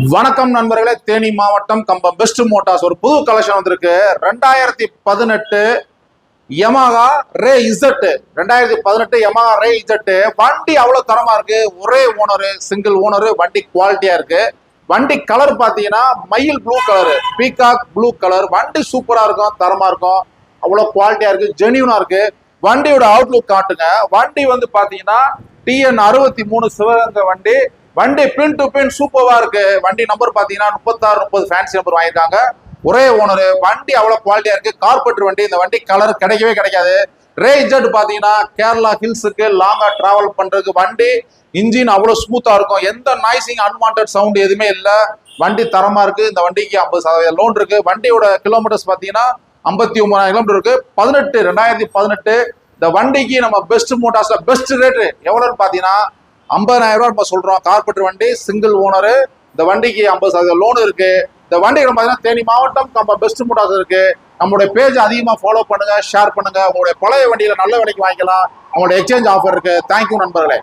வணக்கம் நண்பர்களே, தேனி மாவட்டம் கம்பம் பெஸ்ட் மோட்டார்ஸ் ஒரு புது கலெக்ஷன் வந்திருக்கு. 2018 Yamaha Ray Z 2018 Yamaha Ray Z வண்டி அவ்வளவு தரமா இருக்கு. ஒரே ஓனர், சிங்கிள் ஓனர். வண்டி குவாலிட்டியா இருக்கு. வண்டி கலர் பாத்தீங்கன்னா மயில் blue colour, peacock blue colour. வண்டி சூப்பரா இருக்கும், தரமா இருக்கும், அவ்வளவு குவாலிட்டியா இருக்கு, ஜெனியூனா இருக்கு. வண்டியோட அவுட்லுக் காட்டுங்க. வண்டி வந்து பாத்தீங்கன்னா TN 63 சிவகங்கை வண்டி. வண்டி பின் டு பின் சூப்பரா இருக்கு. வண்டி நம்பர் பாத்தீங்கன்னா 36 30 ஃபேன்சி நம்பர் வாங்கியிருக்காங்க. ஒரே ஓனர். வண்டி அவ்வளவு குவாலிட்டியா இருக்கு. கார்பெட்டர் வண்டி. இந்த வண்டி கலர் கிடைக்கவே கிடைக்காது. ரே இசட் பாத்தீங்கன்னா கேரளா ஹில்ஸுக்கு லாங்கா டிராவல் பண்றதுக்கு வண்டி இன்ஜின் அவ்வளவு ஸ்மூத்தா இருக்கும். எந்த நாய்ஸிங் அன்வான்ட் சவுண்ட் எதுவுமே இல்ல. வண்டி தரமா இருக்கு. இந்த வண்டிக்கு 50% லோன் இருக்கு. வண்டியோட கிலோமீட்டர்ஸ் பாத்தீங்கன்னா 59,000 கிலோமீட்டர் இருக்கு. 2018 இந்த வண்டிக்கு நம்ம பெஸ்ட் மோட்டார்ஸ்ல பெஸ்ட் ரேட் எவ்வளவுன்னு பாத்தீங்கன்னா 50,000 ரூபாய் நம்ம சொல்றோம். கார்பெட்டர் வண்டி, சிங்கிள் ஓனர். இந்த வண்டிக்கு 50% லோன் இருக்கு. இந்த வண்டிக்கு பாத்தீங்கன்னா தேனி மாவட்டம் நம்ம பெஸ்ட் மோட்டார்ஸ் இருக்கு. நம்மளுடைய பேஜ் அதிகமா ஃபாலோ பண்ணுங்க, ஷேர் பண்ணுங்க. உங்களுடைய பழைய வண்டியில நல்ல விலைக்கு வாங்கிக்கலாம். அவங்களுடைய எக்ஸ்சேஞ்ச் ஆஃபர் இருக்கு. தேங்க்யூ நண்பர்களே.